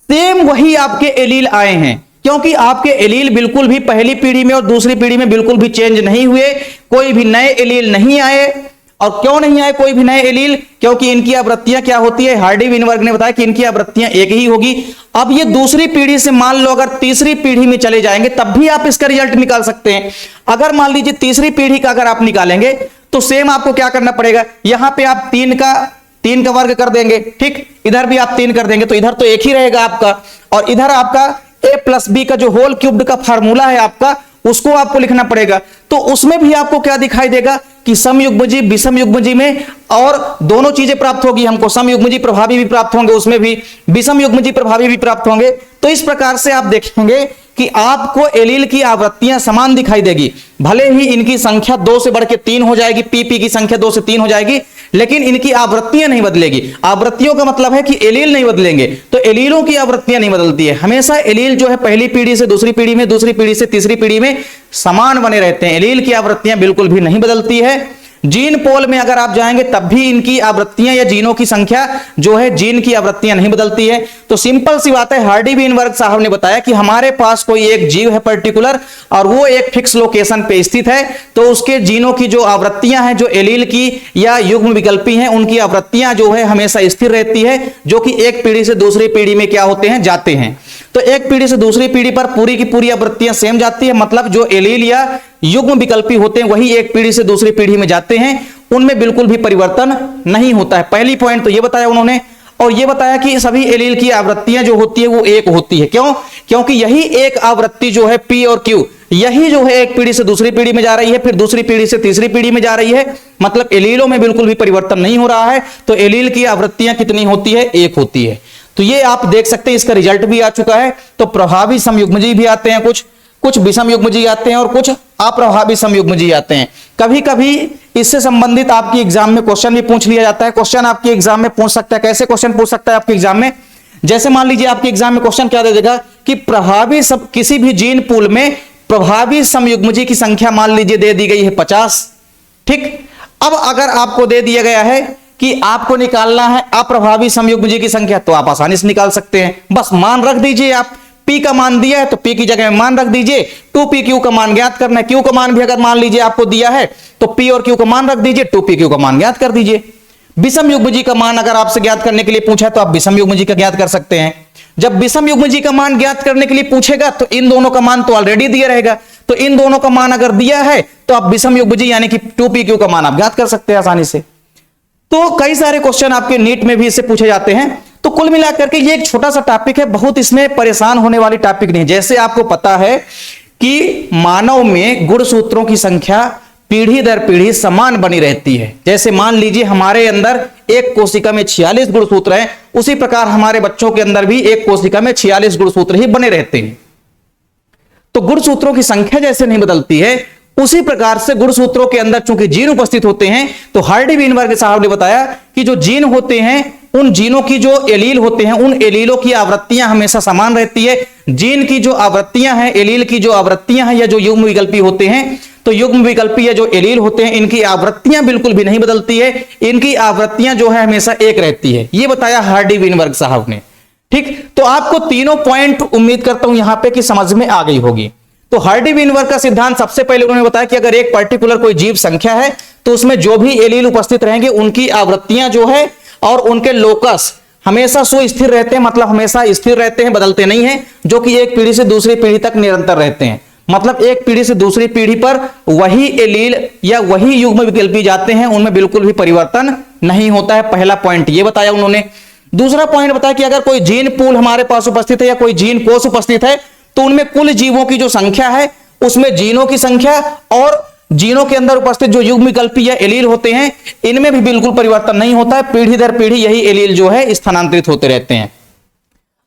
S1: सेम वही आपके एलील आए हैं। क्योंकि आपके एलील बिल्कुल भी पहली पीढ़ी में और दूसरी पीढ़ी में बिल्कुल भी चेंज नहीं हुए, कोई भी नए एलील नहीं आए। और क्यों नहीं आए कोई भी नए एलील? क्योंकि इनकी आवृत्तियां क्या होती है? हार्डी विनबर्ग ने बताया कि इनकी आवृत्तियां एक ही होगी। अब ये दूसरी पीढ़ी से मान लो अगर तीसरी पीढ़ी में चले जाएंगे तब भी आप इसका रिजल्ट निकाल सकते हैं। अगर मान लीजिए तीसरी पीढ़ी का अगर आप निकालेंगे तो सेम आपको क्या करना पड़ेगा? यहां पे आप 3 का वर्ग कर देंगे, ठीक, इधर भी आप 3 कर देंगे, तो इधर तो एक ही रहेगा आपका। और इधर आपका a प्लस बी का जो होल क्यूब्ड का फार्मूला है आपका, उसको आपको लिखना पड़ेगा। तो उसमें भी आपको क्या दिखाई देगा कि समयुग्मजी विषमयुग्मजी में और दोनों चीजें प्राप्त होगी हमको। समयुग्मजी प्रभावी भी प्राप्त होंगे, उसमें भी विषमयुग्मजी प्रभावी भी प्राप्त होंगे। तो इस प्रकार से आप देखेंगे कि आपको एलील की आवृत्तियां समान दिखाई देगी। भले ही इनकी संख्या 2 से बढ़ के 3 हो जाएगी, पी की संख्या 2 से 3 हो जाएगी, लेकिन इनकी आवृत्तियां नहीं बदलेगी। आवृत्तियों का मतलब है कि एलील नहीं बदलेंगे। तो एलीलों की आवृत्तियां नहीं बदलती है, हमेशा एलील जो है पहली पीढ़ी से दूसरी पीढ़ी में, दूसरी पीढ़ी से तीसरी पीढ़ी में समान बने रहते हैं। एलील की आवृत्तियां बिल्कुल भी नहीं बदलती है। जीन पोल में अगर आप जाएंगे तब भी इनकी आवृत्तियां या जीनों की संख्या जो है, जीन की आवृत्तियां नहीं बदलती है। तो सिंपल सी बात है, हार्डी विनबर्ग साहब ने बताया कि हमारे पास कोई एक जीव है पर्टिकुलर, और वो एक फिक्स लोकेशन पे स्थित है, तो उसके जीनों की जो आवृत्तियां हैं, जो एलील की या युग्म विकल्पी हैं, उनकी आवृत्तियां जो है हमेशा स्थिर रहती है, जो कि एक पीढ़ी से दूसरी पीढ़ी में क्या होते हैं? जाते हैं। तो एक पीढ़ी से दूसरी पीढ़ी पर पूरी की पूरी आवृत्तियां सेम जाती है, मतलब जो एलील या युग्म विकल्पी होते हैं वही एक पीढ़ी से दूसरी पीढ़ी में जाते हैं, उनमें बिल्कुल भी परिवर्तन नहीं होता है। पहली पॉइंट तो ये बताया उन्होंने। और ये बताया कि सभी एलील की आवृत्तियां जो होती है वो एक होती है। क्यों? क्योंकि यही एक आवृत्ति जो है पी और क्यू, यही जो है एक पीढ़ी से दूसरी पीढ़ी में जा रही है, फिर दूसरी पीढ़ी से तीसरी पीढ़ी में जा रही है, मतलब एलीलों में बिल्कुल भी परिवर्तन नहीं हो रहा है। तो एलील की आवृत्तियां कितनी होती है? एक होती है। तो ये आप देख सकते हैं, इसका रिजल्ट भी आ चुका है। तो प्रभावी समयुग्मजी भी आते हैं, कुछ विषमयुग्मजी आते हैं और कुछ अप्रभावी समयुग्मजी आते हैं। कभी कभी इससे संबंधित आपकी एग्जाम में क्वेश्चन भी पूछ लिया जाता है। क्वेश्चन आपकी एग्जाम में पूछ सकता है। कैसे क्वेश्चन पूछ सकता है आपके एग्जाम में? जैसे मान लीजिए आपके एग्जाम में क्वेश्चन क्या दे देगा कि प्रभावी सब किसी भी जीन पूल में प्रभावी समयुग्मजी की संख्या मान लीजिए दे दी गई है 50, ठीक। अब अगर आपको दे दिया गया है कि आपको निकालना है अप्रभावी समयुग्मजी की संख्या, तो आप आसानी से निकाल सकते हैं। बस मान रख दीजिए, आप p का मान दिया है तो p की जगह में मान रख दीजिए। 2pq का मान ज्ञात करना है, q का मान भी अगर मान लीजिए आपको दिया है तो p और q का मान रख दीजिए, 2pq का मान ज्ञात कर दीजिए। विषमयुग्मजी का मान अगर आपसे ज्ञात करने के लिए पूछा है तो आप विषमयुग्मजी का ज्ञात कर सकते हैं। जब विषमयुग्मजी का मान ज्ञात करने के लिए पूछेगा तो इन दोनों का मान तो ऑलरेडी दिया रहेगा, तो इन दोनों का मान अगर दिया है तो आप विषमयुग्मजी यानी कि 2pq का मान आप ज्ञात कर सकते हैं आसानी से। तो कई सारे क्वेश्चन आपके नीट में भी इससे पूछे जाते हैं। तो कुल मिलाकर के ये एक छोटा सा टॉपिक है, बहुत इसमें परेशान होने वाली टॉपिक नहीं। जैसे आपको पता है कि मानव में गुणसूत्रों की संख्या पीढ़ी दर पीढ़ी समान बनी रहती है। जैसे मान लीजिए हमारे अंदर एक कोशिका में 46 गुणसूत्र हैं, उसी प्रकार हमारे बच्चों के अंदर भी एक कोशिका में 46 गुणसूत्र ही बने रहते हैं। तो गुणसूत्रों की संख्या जैसे नहीं बदलती है, उसी प्रकार से गुणसूत्रों के अंदर चूंकि जीन उपस्थित होते हैं, तो हार्डी वीनबर्ग साहब ने बताया कि जो जीन होते हैं, उन जीनों की जो एलील होते हैं, उन एलीलों की आवृत्तियां हमेशा समान रहती है। जीन की जो आवृत्तियां हैं, एलील की जो आवृत्तियां हैं, या जो युग्म विकल्पी होते हैं, तो युग्म विकल्पी या जो एलील होते हैं, इनकी आवृत्तियां बिल्कुल भी नहीं बदलती है, इनकी आवृत्तियां जो है हमेशा एक रहती है। ये बताया हार्डी वीनबर्ग साहब ने। ठीक, तो आपको तीनों पॉइंट उम्मीद करता हूं यहां पे कि समझ में आ गई होगी। तो हार्डी वीनबर्ग का सिद्धांत सबसे पहले उन्होंने बताया कि अगर एक पर्टिकुलर कोई जीव संख्या है, तो उसमें जो भी एलील उपस्थित रहेंगे, उनकी आवृत्तियां जो है और उनके लोकस हमेशा सुस्थिर रहते हैं, मतलब हमेशा स्थिर रहते हैं, बदलते नहीं हैं, जो कि एक पीढ़ी से दूसरी पीढ़ी तक निरंतर रहते हैं। मतलब एक पीढ़ी से दूसरी पीढ़ी पर वही एलील या वही युग्म विकल्पी जाते हैं, उनमें बिल्कुल भी परिवर्तन नहीं होता है। पहला पॉइंट ये बताया उन्होंने। दूसरा पॉइंट बताया कि अगर कोई जीन पूल हमारे पास उपस्थित है या कोई जीन कोष उपस्थित है, तो उनमें कुल जीवों की जो संख्या है, उसमें जीनों की संख्या और जीनों के अंदर उपस्थित जो युग्म विकल्पी या एलील होते हैं, इनमें भी बिल्कुल परिवर्तन नहीं होता है। पीढ़ी दर पीढ़ी यही एलील जो है स्थानांतरित होते रहते हैं,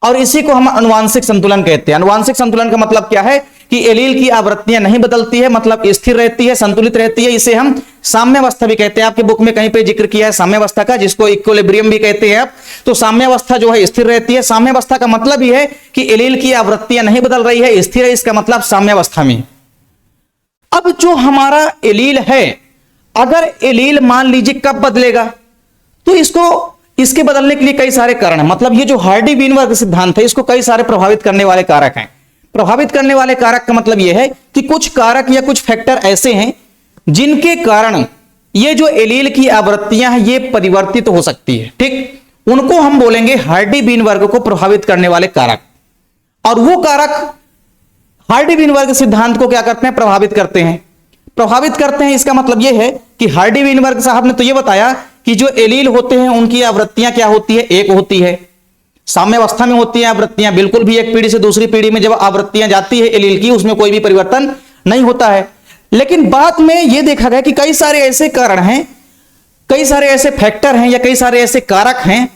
S1: और इसी को हम अनुवांशिक संतुलन कहते हैं। अनुवांशिक संतुलन का मतलब क्या है कि एलील की आवृत्तियां नहीं बदलती है, मतलब स्थिर रहती है, संतुलित रहती है। इसे हम साम्यावस्था भी कहते हैं। आपके बुक में कहीं पे जिक्र किया है साम्यावस्था का, जिसको इक्विलिब्रियम भी कहते हैं आप। तो साम्यावस्था जो है स्थिर रहती है। साम्यावस्था का मतलब यह है कि एलील की आवृत्तियां नहीं बदल रही है, स्थिर है, इसका मतलब साम्यावस्था में। अब जो हमारा एलील है, अगर एलील मान लीजिए कब बदलेगा, तो इसके बदलने के लिए कई सारे कारण हैं। मतलब ये जो हार्डी वीनबर्ग सिद्धांत है, इसको कई सारे प्रभावित करने वाले कारक हैं। प्रभावित करने वाले कारक का मतलब यह है कि कुछ कारक या कुछ फैक्टर ऐसे हैं जिनके कारण ये जो एलील की आवृत्तियां हैं, ये परिवर्तित हो सकती है। ठीक, उनको हम बोलेंगे हार्डी वीनबर्ग को प्रभावित करने वाले कारक। और वो कारक हार्डी वीनबर्ग सिद्धांत को क्या करते हैं, प्रभावित करते हैं। प्रभावित करते हैं, इसका मतलब यह है कि हार्डी वीनबर्ग साहब ने तो यह बताया कि जो एलील होते हैं, उनकी आवृत्तियां क्या होती है, एक होती है, साम्यावस्था में होती है आवृत्तियां। बिल्कुल भी एक पीढ़ी से दूसरी पीढ़ी में जब आवृत्तियां जाती है एलील की, उसमें कोई भी परिवर्तन नहीं होता है। लेकिन बाद में यह देखा गया कि कई सारे ऐसे कारण हैं, कई सारे ऐसे फैक्टर हैं या कई सारे ऐसे कारक हैं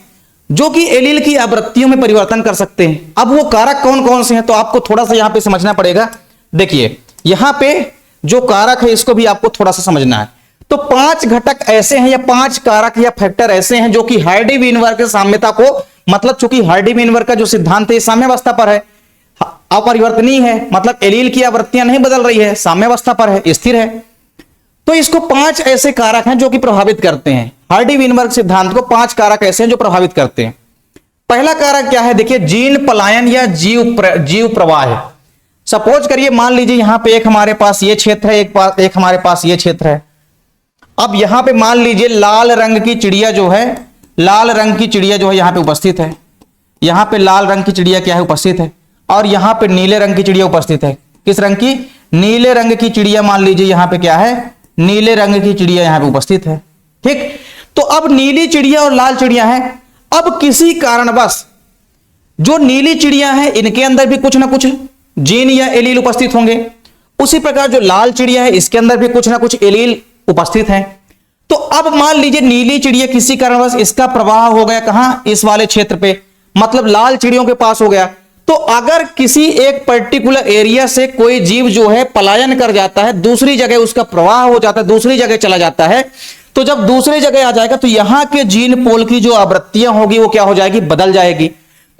S1: जो कि एलील की आवृत्तियों में परिवर्तन कर सकते हैं। अब वो कारक कौन कौन से हैं, तो आपको थोड़ा सा यहां पे समझना पड़ेगा। देखिए यहां पे जो कारक है, इसको भी आपको थोड़ा सा समझना है। तो 5 घटक ऐसे हैं या 5 कारक या फैक्टर ऐसे हैं जो कि हार्डी वीनबर्ग के साम्यता को, मतलब चूंकि हार्डी वीनबर्ग का जो सिद्धांत है साम्यावस्था पर है, अपरिवर्तनीय है, मतलब एलील की आवृत्तियां नहीं बदल रही है, साम्यावस्था पर है, स्थिर है। तो इसको 5 ऐसे कारक हैं जो कि प्रभावित करते हैं। हार्डी वीनबर्ग सिद्धांत को 5 कारक ऐसे हैं जो प्रभावित करते हैं। पहला कारक क्या है, देखिए जीन पलायन या जीव प्रवाह। सपोज करिए, मान लीजिए यहां पे एक हमारे पास ये क्षेत्र है, एक हमारे पास ये क्षेत्र है। अब यहां पे मान लीजिए लाल रंग की चिड़िया जो है, लाल रंग की चिड़िया जो है यहां पे उपस्थित है। यहां पे लाल रंग की चिड़िया क्या है, उपस्थित है। और यहां पे नीले रंग की चिड़िया उपस्थित है। किस रंग की, नीले रंग की चिड़िया मान लीजिए यहां पे क्या है, नीले रंग की चिड़िया यहां पे उपस्थित है। ठीक, तो अब नीली चिड़िया और लाल चिड़िया है। अब किसी कारणवश जो नीली चिड़िया है, इनके अंदर भी कुछ ना कुछ जीन या एलील उपस्थित होंगे। उसी प्रकार जो लाल चिड़िया है, इसके अंदर भी कुछ ना कुछ एलील उपस्थित है। तो अब मान लीजिए नीली चिड़िया किसी कारणवश इसका प्रवाह हो गया कहां, इस वाले क्षेत्र पे, मतलब लाल चिड़ियों के पास हो गया। तो अगर किसी एक पर्टिकुलर एरिया से कोई जीव जो है पलायन कर जाता है, दूसरी जगह उसका प्रवाह हो जाता है, दूसरी जगह चला जाता है, तो जब दूसरी जगह आ जाएगा तो यहां के जीन पोल की जो आवृत्तियां होगी वो क्या हो जाएगी, बदल जाएगी।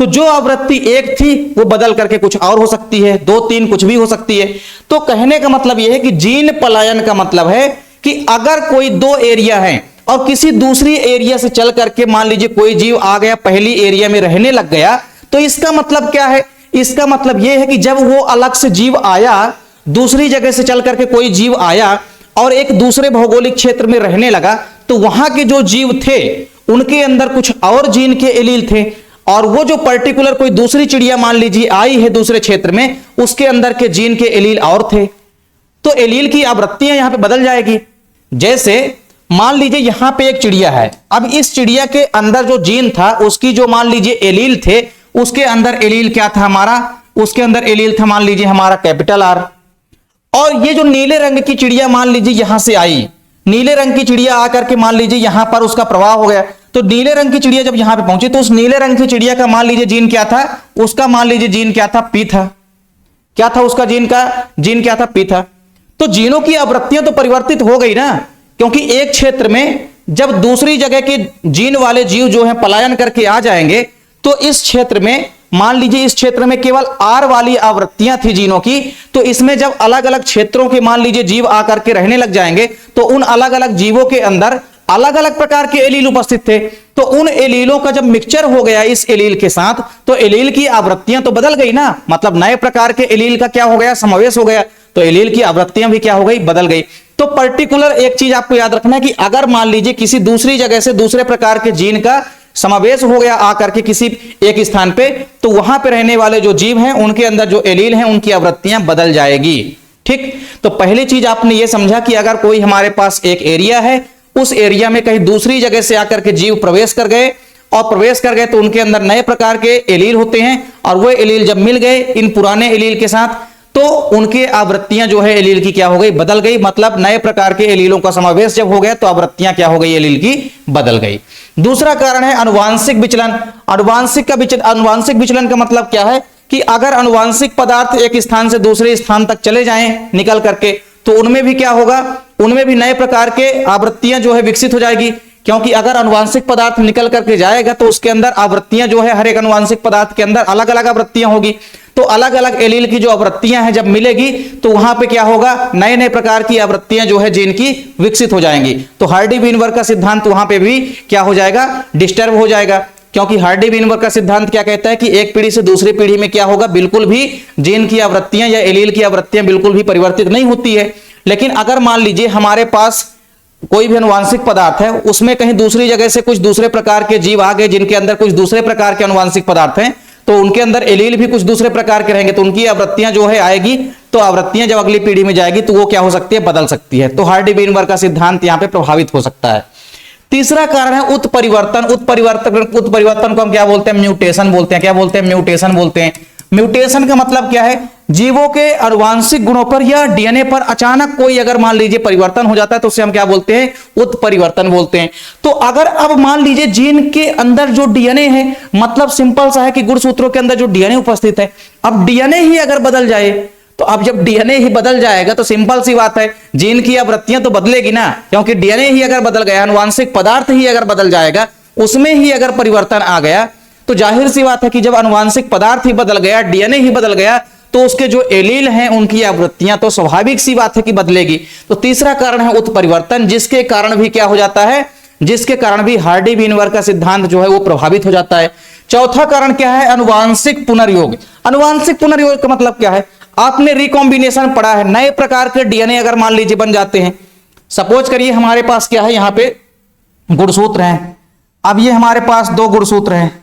S1: तो जो आवृत्ति एक थी वो बदल करके कुछ और हो सकती है, 2 3 कुछ भी हो सकती है। तो कहने का मतलब यह है कि जीन पलायन का मतलब है कि अगर कोई 2 एरिया है और किसी दूसरी एरिया से चल करके मान लीजिए कोई जीव आ गया, पहली एरिया में रहने लग गया, तो इसका मतलब क्या है, इसका मतलब यह है कि जब वो अलग से जीव आया, दूसरी जगह से चल करके कोई जीव आया और एक दूसरे भौगोलिक क्षेत्र में रहने लगा, तो वहां के जो जीव थे उनके अंदर कुछ और जीन के एलील थे, और वो जो पर्टिकुलर कोई दूसरी चिड़िया मान लीजिए आई है दूसरे क्षेत्र में, उसके अंदर के जीन के एलील और थे। तो एलील की आवृत्तियां यहां पे बदल जाएगी। जैसे मान लीजिए यहां पे एक चिड़िया है। अब इस चिड़िया के अंदर जो जीन था उसकी जो मान लीजिए एलील थे, उसके अंदर एलील क्या था हमारा, उसके अंदर एलील था मान लीजिए हमारा कैपिटल आर। और ये जो नीले रंग की चिड़िया मान लीजिए यहां से आई, नीले रंग की चिड़िया आकर के मान लीजिए यहां पर उसका प्रवाह हो गया, तो नीले रंग की चिड़िया जब यहां पे पहुंची तो उस नीले रंग की चिड़िया का मान लीजिए जीन क्या था, उसका मान लीजिए जीन क्या था, पी था। क्या था उसका जीन क्या था, पी था। तो जीनों की आवृत्तियां तो परिवर्तित हो गई ना, क्योंकि एक क्षेत्र में जब दूसरी जगह के जीन वाले जीव जो है पलायन करके आ जाएंगे, तो इस क्षेत्र में मान लीजिए इस क्षेत्र में केवल आर वाली आवृत्तियां थी जीनों की, तो इसमें जब अलग अलग क्षेत्रों के मान लीजिए जीव आकर के रहने लग जाएंगे, तो उन अलग अलग जीवों के अंदर अलग अलग प्रकार के एलील उपस्थित थे। तो उन एलीलों का जब मिक्सचर हो गया इस एलील के साथ, तो एलील की आवृत्तियां तो बदल गई ना, मतलब नए प्रकार के एलील का क्या हो गया, समावेश हो गया, तो एलील की आवृत्तियां भी क्या हो गई, बदल गई। तो पर्टिकुलर एक चीज आपको याद रखना है कि अगर मान लीजिए किसी दूसरी जगह से दूसरे प्रकार के जीन का समावेश हो गया आकर के किसी एक स्थान पे, तो वहां पे रहने वाले जो जीव हैं उनके अंदर जो एलील हैं उनकी आवृत्तियां बदल जाएगी। ठीक, तो पहली चीज आपने ये समझा कि अगर कोई हमारे पास एक एरिया है, उस एरिया में कहीं दूसरी जगह से आकर के जीव प्रवेश कर गए, और प्रवेश कर गए तो उनके अंदर नए प्रकार के एलील होते हैं, और वो एलील जब मिल गए इन पुराने एलील के साथ, तो उनके आवृत्तियां जो है एलील की क्या हो गई, बदल गई। मतलब नए प्रकार के एलीलों का समावेश जब हो गया तो आवृत्तियां क्या हो गई, एलील की बदल गई। दूसरा कारण है अनुवांशिक विचलन। अनुवांशिक विचलन का मतलब क्या है कि अगर अनुवांशिक पदार्थ एक स्थान से दूसरे स्थान तक चले जाएं निकल करके, तो उनमें भी क्या होगा, उनमें भी नए प्रकार के आवृत्तियां जो है विकसित हो जाएगी। क्योंकि अगर अनुवांशिक पदार्थ निकल करके जाएगा तो उसके अंदर आवृत्तियां जो है हर एक अनुवांशिक पदार्थ के अंदर अलग अलग आवृत्तियां होगी, तो अलग अलग एलील की जो आवृत्तियां हैं जब मिलेगी तो वहां पे क्या होगा, नए नए प्रकार की आवृत्तियां जो है जीन की विकसित हो जाएंगी। तो हार्डी-वीनबर्ग का सिद्धांत वहां पे भी क्या हो जाएगा, डिस्टर्ब हो जाएगा। क्योंकि हार्डी-वीनबर्ग का सिद्धांत क्या कहता है कि एक पीढ़ी से दूसरी पीढ़ी में क्या होगा, बिल्कुल भी जीन की आवृत्तियां या एलील की आवृत्तियां बिल्कुल भी परिवर्तित नहीं होती है। लेकिन अगर मान लीजिए हमारे पास कोई भी अनुवांशिक पदार्थ है, उसमें कहीं दूसरी जगह से कुछ दूसरे प्रकार के जीव आ गए जिनके अंदर कुछ दूसरे प्रकार के अनुवांशिक पदार्थ हैं, तो उनके अंदर एलील भी कुछ दूसरे प्रकार के रहेंगे, तो उनकी आवृत्तियां जो है आएगी, तो आवृत्तियां जब अगली पीढ़ी में जाएगी तो वो क्या हो सकती है, बदल सकती है। तो हार्डी-वीनबर्ग का सिद्धांत यहां पे प्रभावित हो सकता है। तीसरा कारण है उत्परिवर्तन। उत्परिवर्तन को हम क्या बोलते हैं, म्यूटेशन बोलते हैं। क्या बोलते हैं, म्यूटेशन बोलते हैं। म्यूटेशन का मतलब क्या है, जीवों के अनुवांशिक गुणों पर या डीएनए पर अचानक कोई अगर मान लीजिए परिवर्तन हो जाता है तो उसे हम क्या बोलते हैं, उत्परिवर्तन बोलते हैं। तो अगर अब मान लीजिए जीन के अंदर जो डीएनए है, मतलब सिंपल सा है कि गुणसूत्रों के अंदर जो डीएनए उपस्थित है, अब डीएनए ही अगर बदल जाए, तो अब जब डीएनए ही बदल जाएगा तो सिंपल सी बात है जीन की आवृत्तियां तो बदलेगी ना, क्योंकि डीएनए ही अगर बदल गया, अनुवांशिक पदार्थ ही अगर बदल जाएगा, उसमें ही अगर परिवर्तन आ गया, तो जाहिर सी बात है कि जब अनुवांशिक पदार्थ ही बदल गया, डीएनए ही बदल गया, तो उसके जो एलील हैं उनकी आवृत्तियां तो स्वाभाविक सी बात है कि बदलेगी। तो तीसरा कारण है उत्परिवर्तन, जिसके कारण भी क्या हो जाता है, जिसके कारण भी हार्डी-वीनबर्ग का सिद्धांत जो है वो प्रभावित हो जाता है। चौथा कारण क्या है, अनुवांशिक पुनर्योग। अनुवांशिक पुनर्योग का मतलब क्या है, आपने रिकॉम्बिनेशन पढ़ा है, नए प्रकार के डीएनए अगर मान लीजिए बन जाते हैं। सपोज करिए हमारे पास क्या है, यहां पे गुणसूत्र हैं। अब ये हमारे पास दो गुणसूत्र हैं,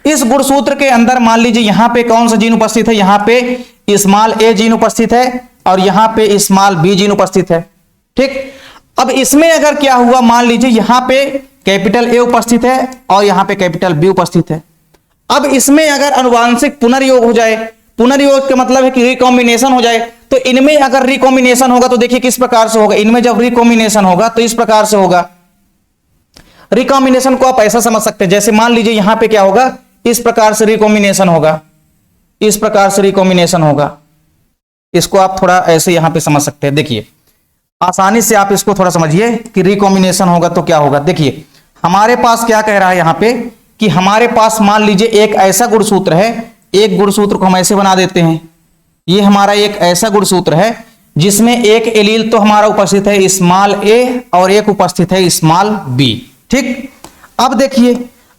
S1: इस गुणसूत्र के अंदर मान लीजिए यहां पे कौन सा जीन उपस्थित है, यहां पे स्मॉल ए जीन उपस्थित है और यहां पे स्मॉल बी जीन उपस्थित है। ठीक, अब इसमें अगर क्या हुआ, मान लीजिए यहां पे कैपिटल ए उपस्थित है और यहां पे कैपिटल बी उपस्थित है। अब इसमें अगर अनुवांशिक पुनर्योग हो जाए, पुनर्योग का मतलब है कि रिकॉम्बिनेशन हो जाए, तो इनमें अगर रिकॉम्बिनेशन होगा तो देखिए किस प्रकार से होगा, इनमें जब रिकॉम्बिनेशन होगा तो इस प्रकार से होगा। रिकॉम्बिनेशन को आप ऐसा समझ सकते हैं, जैसे मान लीजिए यहां पे क्या होगा, इस प्रकार से रिकॉम्बिनेशन होगा, इस प्रकार से रिकॉम्बिनेशन होगा। इसको आप थोड़ा ऐसे यहां पे समझ सकते हैं। देखिए आसानी से आप इसको थोड़ा समझिए कि रिकॉम्बिनेशन होगा तो क्या होगा। देखिए हमारे पास क्या कह रहा है यहां पे कि हमारे पास मान लीजिए एक ऐसा गुणसूत्र है, एक गुणसूत्र को हम ऐसे बना देते हैं, ये हमारा एक ऐसा गुणसूत्र है जिसमें एक एलील तो हमारा उपस्थित है स्मॉल ए और एक उपस्थित है स्मॉल बी। ठीक, अब देखिए,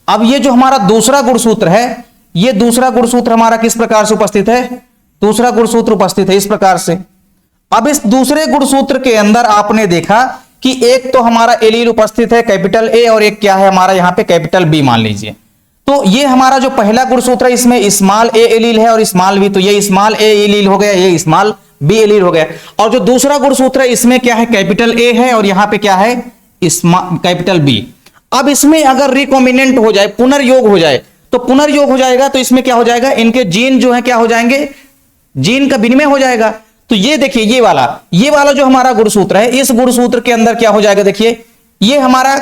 S1: अब ये जो हमारा दूसरा गुणसूत्र है, ये दूसरा गुणसूत्र हमारा किस प्रकार से उपस्थित है, दूसरा गुणसूत्र उपस्थित है इस प्रकार से। अब इस दूसरे गुणसूत्र के अंदर आपने देखा कि एक तो हमारा एलील उपस्थित है कैपिटल ए और एक क्या है हमारा यहां पे कैपिटल बी मान लीजिए। तो ये हमारा जो पहला गुणसूत्र है इसमें स्मॉल ए एलील है और स्मॉल बी, तो ये स्मॉल ए एलील हो गया, ये स्मॉल बी एलील हो गया। और जो दूसरा गुणसूत्र है इसमें क्या है, कैपिटल ए है और यहां पे क्या है कैपिटल बी। अब इसमें अगर रिकॉम्बिनेंट हो जाए, पुनर्योग हो जाए, तो पुनर्योग हो जाएगा तो इसमें क्या हो जाएगा, इनके जीन जो है क्या हो जाएंगे, जीन का विनिमय हो जाएगा। तो ये देखिए ये वाला जो हमारा गुणसूत्र है, इस गुणसूत्र के अंदर क्या हो जाएगा, देखिए ये हमारा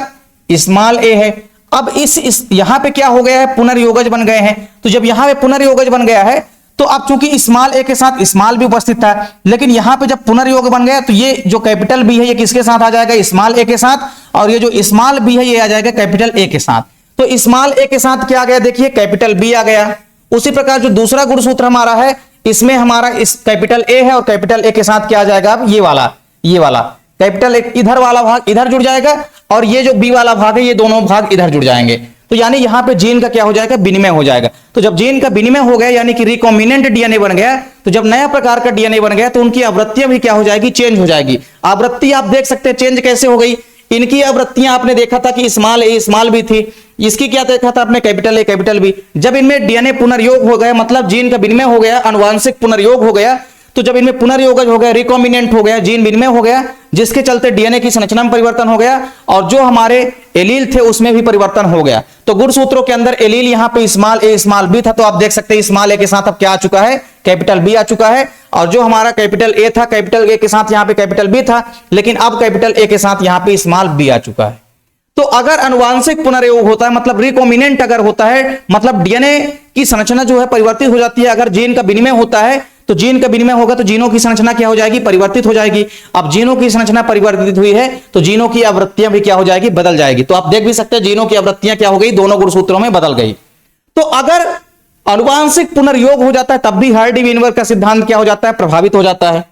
S1: स्मॉल ए है। अब इस यहां पे क्या हो गया है, पुनर्योगज बन गए हैं। तो जब यहां पे पुनर्योगज बन गया है तो अब चूंकि स्मॉल ए के साथ स्मॉल भी उपस्थित था, लेकिन यहां पे जब पुनर्योग बन गया तो ये जो कैपिटल बी है ये किसके साथ आ जाएगा, स्मॉल ए के साथ, और ये जो स्मॉल बी है ये आ जाएगा कैपिटल ए के साथ। तो स्मॉल ए के साथ क्या आ गया, देखिए कैपिटल बी आ गया। उसी प्रकार जो दूसरा गुणसूत्र हमारा है, इसमें हमारा इस कैपिटल ए है और कैपिटल ए के साथ क्या आ जाएगा, अब ये वाला कैपिटल ए, इधर वाला भाग इधर जुड़ जाएगा और ये जो बी वाला भाग है ये दोनों भाग इधर जुड़ जाएंगे। तो यानी यहां पे जीन का क्या हो जाएगा, विनिमय हो जाएगा। तो जब जीन का विनिमय हो गया यानी कि रिकॉम्बिनेंट डीएनए बन गया, तो जब नया प्रकार का डीएनए बन गया तो उनकी आवृत्तियां भी क्या हो जाएगी, चेंज हो जाएगी। आवृत्ति आप देख सकते हैं चेंज कैसे हो गई। इनकी आवृत्तियां आपने देखा था कि स्मॉल ए स्मॉल बी थी, इसकी क्या देखा था आपने, कैपिटल ए कैपिटल बी। जब इनमें डीएनए पुनर्योग हो गया, मतलब जीन का विनिमय हो गया, अनुवांशिक पुनर्योग हो गया, तो जब इनमें पुनर्योगज हो गया, रिकॉम्बिनेंट हो गया, जीन विनिमय हो गया, जिसके चलते डीएनए की संरचना में परिवर्तन हो गया और जो हमारे एलील थे उसमें भी परिवर्तन हो गया। तो गुणसूत्रों के अंदर एलील यहां पे स्मॉल ए स्मॉल बी था, तो आप देख सकते हैं स्मॉल ए के साथ अब क्या आ चुका है, कैपिटल बी आ चुका है। और जो हमारा कैपिटल ए था, कैपिटल ए के साथ यहां पे कैपिटल बी था, लेकिन अब कैपिटल ए के साथ यहां पे स्मॉल बी आ चुका है। तो अगर अनुवांशिक पुनर्योग होता है, मतलब रिकॉम्बिनेंट अगर होता है, मतलब डीएनए की संरचना जो है परिवर्तित हो जाती है। अगर जीन का विनिमय होता है तो जीन का विनिमय होगा तो जीनों की संरचना क्या हो जाएगी, परिवर्तित हो जाएगी। अब जीनों की संरचना परिवर्तित हुई है तो जीनों की आवृत्तियां भी क्या हो जाएगी, बदल जाएगी। तो आप देख भी सकते हैं जीनों की आवृत्तियां क्या हो गई, दोनों गुणसूत्रों में बदल गई। तो अगर अनुवांशिक पुनर्योग हो जाता है तब भी हार्डी-वेनबर्ग का सिद्धांत क्या हो जाता है, प्रभावित हो जाता है।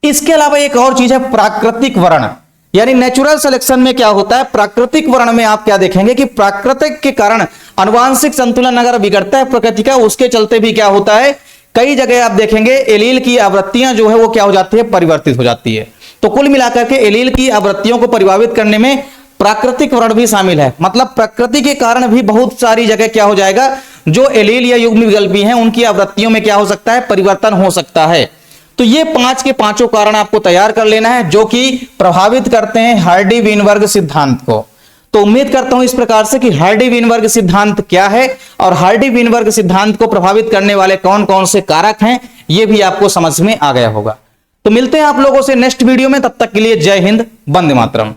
S1: इसके अलावा एक और चीज है प्राकृतिक वर्ण, यानी नेचुरल सिलेक्शन में क्या होता है, प्राकृतिक वर्ण में आप क्या देखेंगे कि प्राकृतिक के कारण अनुवांशिक संतुलन अगर बिगड़ता है प्रकृति का, उसके चलते भी क्या होता है, कई जगह आप देखेंगे एलील की आवृत्तियां जो है वो क्या हो जाती है, परिवर्तित हो जाती है। तो कुल मिलाकर के एलील की आवृत्तियों को परिभावित करने में प्राकृतिक वर्ण भी शामिल है। मतलब प्रकृति के कारण भी बहुत सारी जगह क्या हो जाएगा, जो एलील या युग्म विकल्पी हैं उनकी आवृत्तियों में क्या हो सकता है, परिवर्तन हो सकता है। तो ये 5 के 5 कारण आपको तैयार कर लेना है जो कि प्रभावित करते हैं हार्डी-वेनबर्ग सिद्धांत को। तो उम्मीद करता हूं इस प्रकार से कि हार्डी-वेनबर्ग सिद्धांत क्या है और हार्डी-वेनबर्ग सिद्धांत को प्रभावित करने वाले कौन कौन से कारक हैं, ये भी आपको समझ में आ गया होगा। तो मिलते हैं आप लोगों से नेक्स्ट वीडियो में, तब तक के लिए जय हिंद, वंदे मातरम।